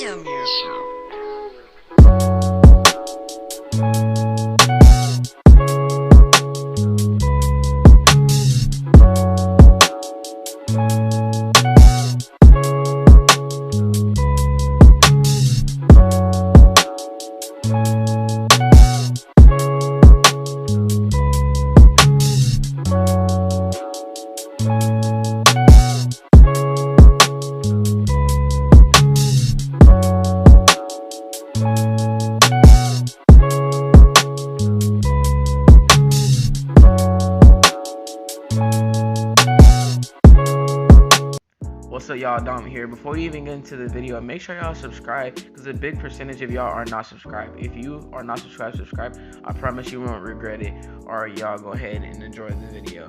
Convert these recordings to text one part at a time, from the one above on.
Damn you. What's up, y'all? Dom here. Before you even get into the video, make sure y'all subscribe, because a big percentage of y'all are not subscribed. If you are not subscribed, I promise you won't regret it. Alright, y'all, go ahead and enjoy the video.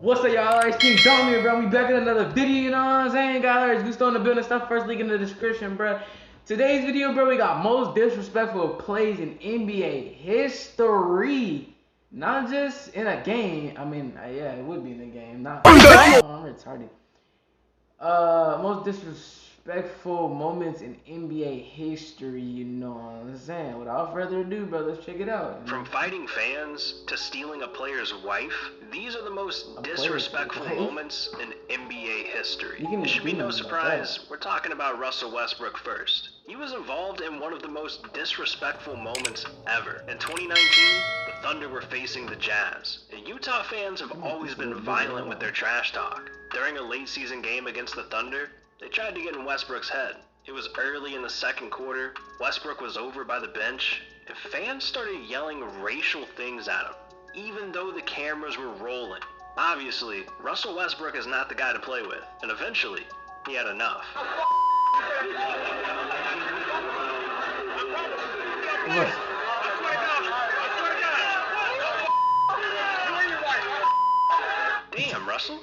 What's up, y'all? It's King Dom here, bro. We back in another video, you know what I'm saying, guys? Gusto in the building, stuff first link in the description, bro. Today's video, bro, we got most disrespectful plays in NBA history. Not just in a game. I mean, yeah, it would be in a game. Not. I'm retarded. Most disrespectful moments in NBA history. You know what I'm saying? Without further ado, bro, let's check it out. From fighting fans to stealing a player's wife, these are the most disrespectful moments in NBA history. It should be no surprise, we're talking about Russell Westbrook first. He was involved in one of the most disrespectful moments ever. In 2019, the Thunder were facing the Jazz, and Utah fans have always been violent with their trash talk. During a late season game against the Thunder, they tried to get in Westbrook's head. It was early in the second quarter, Westbrook was over by the bench, and fans started yelling racial things at him, even though the cameras were rolling. Obviously, Russell Westbrook is not the guy to play with, and eventually, he had enough. Damn, Russell.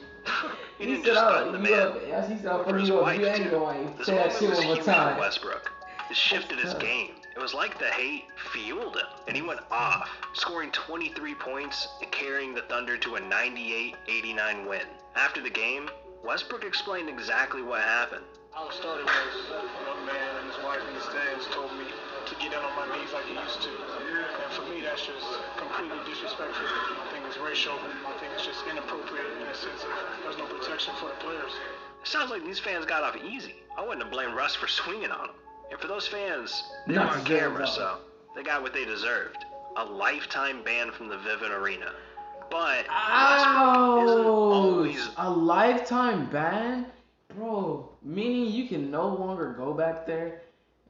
You didn't just threaten the man. For his wife, too. This moment was huge for Westbrook. It shifted his game. It was like the hate fueled him, and he went off, scoring 23 points and carrying the Thunder to a 98-89 win. After the game, Westbrook explained exactly what happened. How it started was a young man and his wife in the stands told me to get down on my knees like he used to. And for me, that's just completely disrespectful. I think it's racial. I think it's just inappropriate in the sense of there's no protection for the players. It sounds like these fans got off easy. I wouldn't have blamed Russ for swinging on him. And for those fans, they were on camera, so they got what they deserved. A lifetime ban from the Vivint Arena. But Westbrook isn't always a lifetime ban? Bro, meaning you can no longer go back there?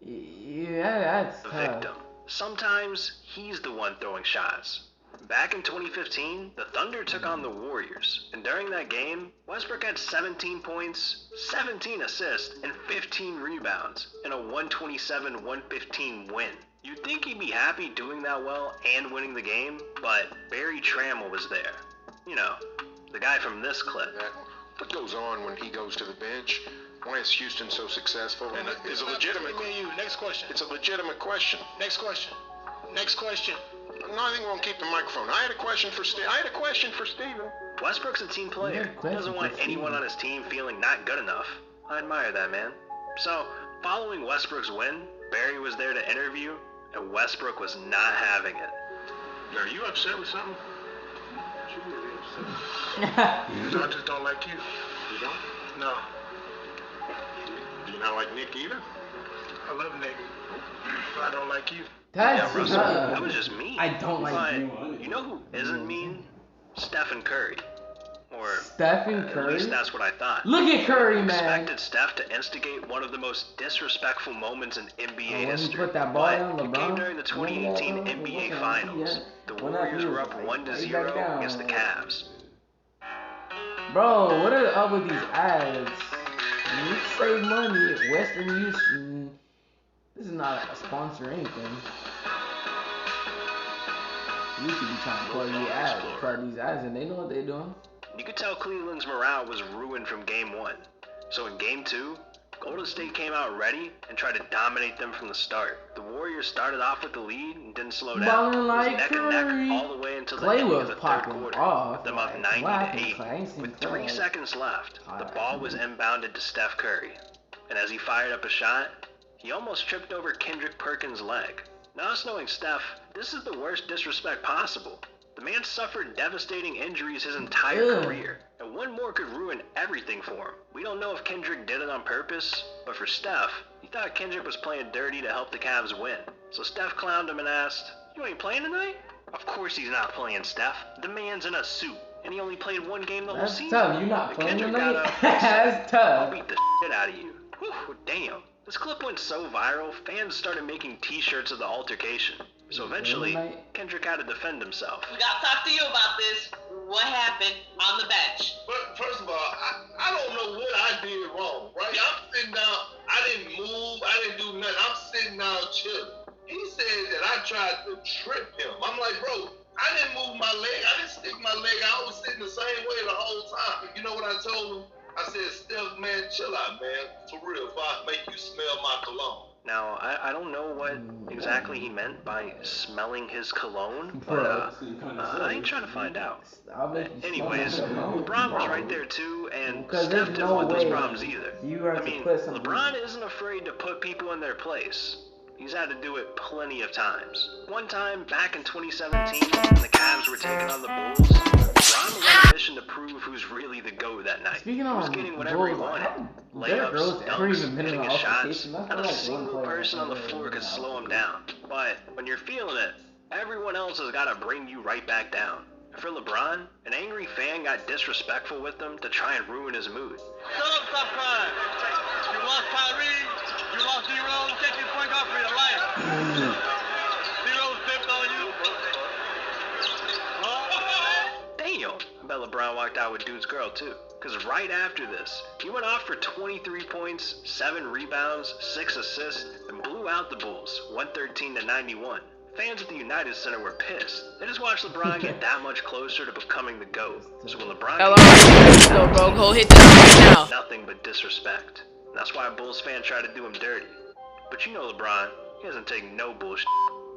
Yeah, that's the victim. Sometimes he's the one throwing shots. Back in 2015, the Thunder took on the Warriors, and during that game, Westbrook had 17 points, 17 assists, and 15 rebounds in a 127-115 win. You'd think he'd be happy doing that well and winning the game, but Barry Trammell was there. You know, the guy from this clip. What goes on when he goes to the bench? Why is Houston so successful? And it's a legitimate. Next question. It's a legitimate question. Next question. Next question. No, I think we'll keep the microphone. I had a question for Steven. Westbrook's a team player. He doesn't want anyone on his team feeling not good enough. I admire that, man. So, following Westbrook's win, Barry was there to interview, and Westbrook was not having it. Are you upset with something? I just don't like you. You don't? No. Do you not like Nick either? I love Nick, but I don't like you. That's Russell, that was just mean. I don't like you. You know who isn't mean? Stephen Curry. Or Stephen Curry? At least that's what I thought. Look at Curry, man. Expected Steph to instigate one of the most disrespectful moments in NBA history. Put that ball down, but it came during the 2018 NBA Finals. The Warriors were up 1-0 against the Cavs. Bro, what are up with these ads? You save money at Western Houston. This is not a sponsor or anything. You should be trying to plug these ads, and they know what they're doing. You could tell Cleveland's morale was ruined from Game 1. So in Game 2, Golden State came out ready and tried to dominate them from the start. The Warriors started off with the lead and didn't slow down. It was neck and neck all the way until the end of the third quarter, with them up 90-80. With 3 seconds left, the ball was inbounded to Steph Curry. And as he fired up a shot, he almost tripped over Kendrick Perkins' leg. Now, us knowing Steph, this is the worst disrespect possible. The man suffered devastating injuries his entire career, and one more could ruin everything for him. We don't know if Kendrick did it on purpose, but for Steph, he thought Kendrick was playing dirty to help the Cavs win. So Steph clowned him and asked, "You ain't playing tonight?" Of course he's not playing, Steph. The man's in a suit, and he only played 1 game the whole season. That's tough. You're not playing tonight? That's tough. I'll beat the shit out of you. Whew, damn. This clip went so viral, fans started making t-shirts of the altercation. So eventually, Kendrick had to defend himself. We gotta talk to you about this. What happened on the bench? But first of all, I don't know what I did wrong, right? I'm sitting down, I didn't move, I didn't do nothing. I'm sitting down chilling. He said that I tried to trip him. I'm like, bro, I didn't move my leg. I didn't stick my leg out. I was sitting the same way the whole time. You know what I told him? I said, Steph, man, chill out, man. For real, if I make you smell my cologne. Now, I don't know what exactly he meant by smelling his cologne, but I ain't trying to find out. Anyways, LeBron was right there too, and Steph didn't want those problems either. I mean, LeBron isn't afraid to put people in their place. He's had to do it plenty of times. One time, back in 2017, when the Cavs were taking on the Bulls, LeBron was on a mission to prove who's really the GOAT that night. He was getting whatever he wanted. Layups, dunks, hitting his shots. Not a single person on the floor could slow him down. But when you're feeling it, everyone else has got to bring you right back down. And for LeBron, an angry fan got disrespectful with him to try and ruin his mood. Shut up, stop crying. You lost Kyrie, you lost D-Rose, get your point guard for your life. D-Rose dipped on you. Damn, I bet LeBron walked out with dude's girl too. Because right after this, he went off for 23 points, 7 rebounds, 6 assists, and blew out the Bulls, 113-91. Fans at the United Center were pissed. They just watched LeBron get that much closer to becoming the GOAT. So when LeBron nothing but disrespect. And that's why a Bulls fan tried to do him dirty. But you know LeBron, he doesn't take no bullshit.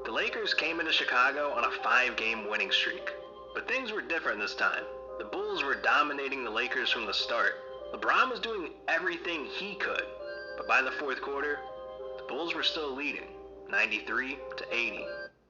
The Lakers came into Chicago on a 5-game winning streak. But things were different this time. The Bulls were dominating the Lakers from the start. LeBron was doing everything he could. But by the fourth quarter, the Bulls were still leading, 93-80.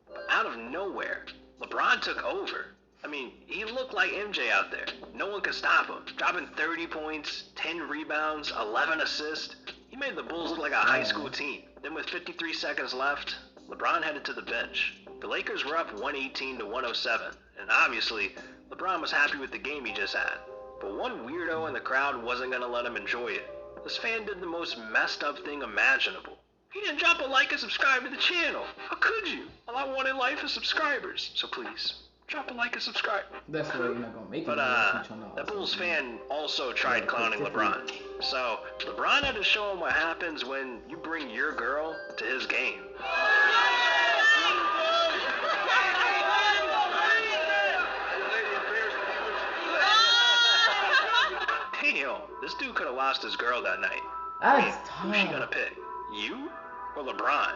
But out of nowhere, LeBron took over. I mean, he looked like MJ out there. No one could stop him. Dropping 30 points, 10 rebounds, 11 assists. He made the Bulls look like a high school team. Then with 53 seconds left, LeBron headed to the bench. The Lakers were up 118-107. And obviously, LeBron was happy with the game he just had. But one weirdo in the crowd wasn't going to let him enjoy it. This fan did the most messed up thing imaginable. He didn't drop a like and subscribe to the channel. How could you? All I want in life is subscribers. So please, drop a like and subscribe. That's why you're not going to make it. But that Bulls fan also tried clowning LeBron. So LeBron had to show him what happens when you bring your girl to his game. Damn, this dude could have lost his girl that night. That's tough. Who's she gonna pick? You or LeBron?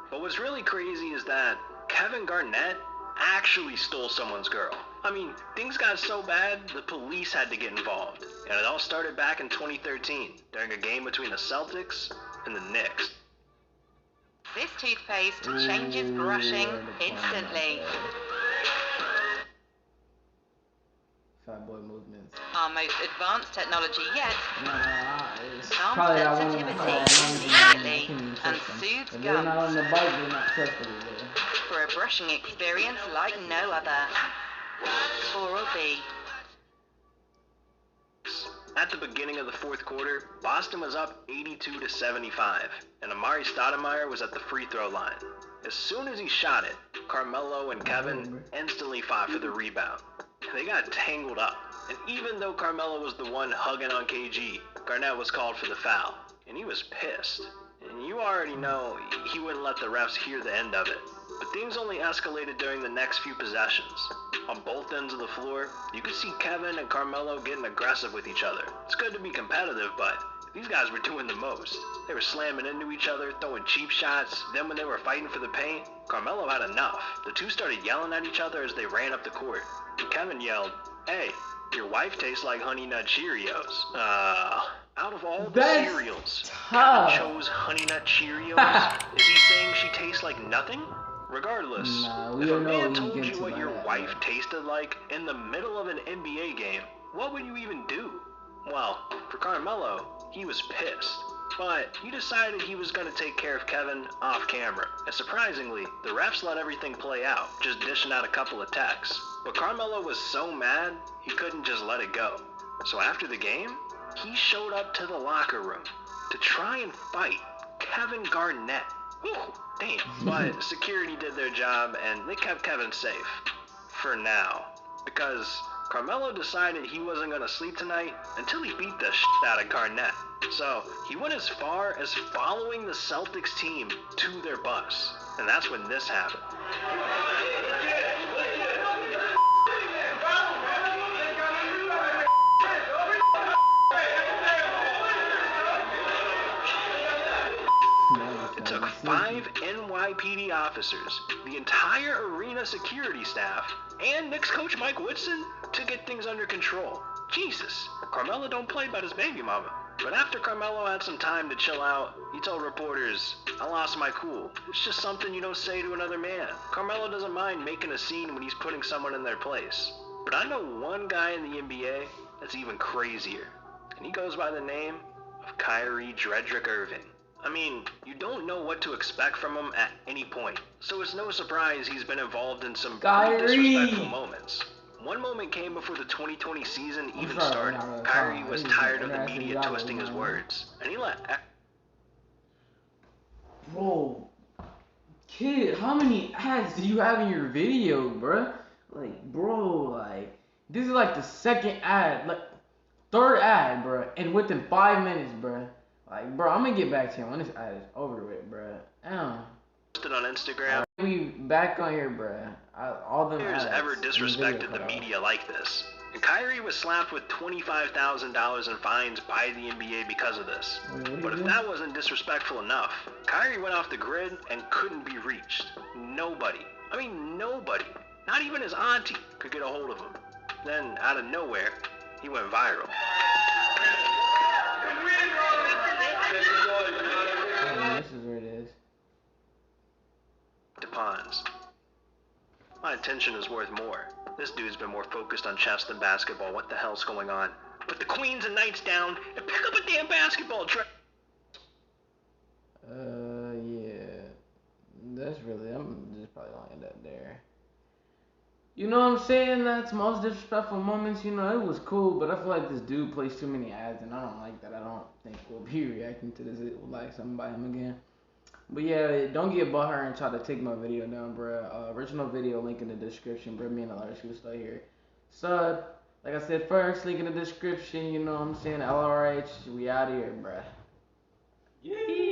But what's really crazy is that Kevin Garnett actually stole someone's girl. I mean, things got so bad, the police had to get involved. And it all started back in 2013, during a game between the Celtics and the Knicks. This toothpaste changes brushing instantly. Fat boy movements. Our most advanced technology yet. Sound Probably sensitivity immediately and soothes if they're not on gums the bike, they're not trustworthy. for a brushing experience like no other. Oral-B. At the beginning of the fourth quarter, Boston was up 82-75, and Amari Stoudemire was at the free throw line. As soon as he shot it, Carmelo and Kevin instantly fought for the rebound. They got tangled up, and even though Carmelo was the one hugging on KG, Garnett was called for the foul, and he was pissed. And you already know he wouldn't let the refs hear the end of it. But things only escalated during the next few possessions. On both ends of the floor, you could see Kevin and Carmelo getting aggressive with each other. It's good to be competitive, but these guys were doing the most. They were slamming into each other, throwing cheap shots. Then when they were fighting for the paint, Carmelo had enough. The two started yelling at each other as they ran up the court. Kevin yelled, "Hey, your wife tastes like Honey Nut Cheerios." Out of all the cereals, Kevin chose Honey Nut Cheerios? Is he saying she tastes like nothing? Regardless, if a man told you what your wife tasted like in the middle of an NBA game, what would you even do? Well, for Carmelo, he was pissed. But he decided he was going to take care of Kevin off camera. And surprisingly, the refs let everything play out, just dishing out a couple of texts. But Carmelo was so mad, he couldn't just let it go. So after the game, he showed up to the locker room to try and fight Kevin Garnett. Ooh, damn. But security did their job and they kept Kevin safe. For now. Because Carmelo decided he wasn't going to sleep tonight until he beat the shit out of Garnett. So he went as far as following the Celtics team to their bus. And that's when this happened. It took 5 NYPD officers, the entire arena security staff, and Knicks coach Mike Woodson to get things under control. Jesus, Carmelo don't play about his baby mama. But after Carmelo had some time to chill out, he told reporters, "I lost my cool. It's just something you don't say to another man." Carmelo doesn't mind making a scene when he's putting someone in their place. But I know one guy in the NBA that's even crazier, and he goes by the name of Kyrie Dredrick Irving. I mean, you don't know what to expect from him at any point, so it's no surprise he's been involved in some pretty disrespectful moments. One moment came before the 2020 season even started. Kyrie was tired of the media twisting his words, and he let... Bro, kid, how many ads do you have in your video, bruh? Like, bro, like, this is like the second ad, like, third ad, bruh, and within 5 minutes, bruh. Like, bro, I'm gonna get back to you when this ad is over with, bruh. Posted on Instagram. We back on here, bruh. All them players ever disrespected the media like this. And Kyrie was slapped with $25,000 in fines by the NBA because of this. But if that wasn't disrespectful enough, Kyrie went off the grid and couldn't be reached. Nobody, I mean nobody, not even his auntie could get a hold of him. Then, out of nowhere, he went viral. This is where it is. Pawns. My attention is worth more. This dude's been more focused on chess than basketball. What the hell's going on? Put the queens and knights down and pick up a damn basketball. Yeah. That's really, I'm just probably gonna end up there. You know what I'm saying? That's most disrespectful moments. You know, it was cool, but I feel like this dude plays too many ads, and I don't like that. I don't think we'll be reacting to this. It will like something by him again. But yeah, don't get butthurt and try to take my video down, bruh. Original video, link in the description, bruh. Me and Larry was still here. Sub, like I said first, link in the description. You know what I'm saying? LRH, we out of here, bruh. Yeah.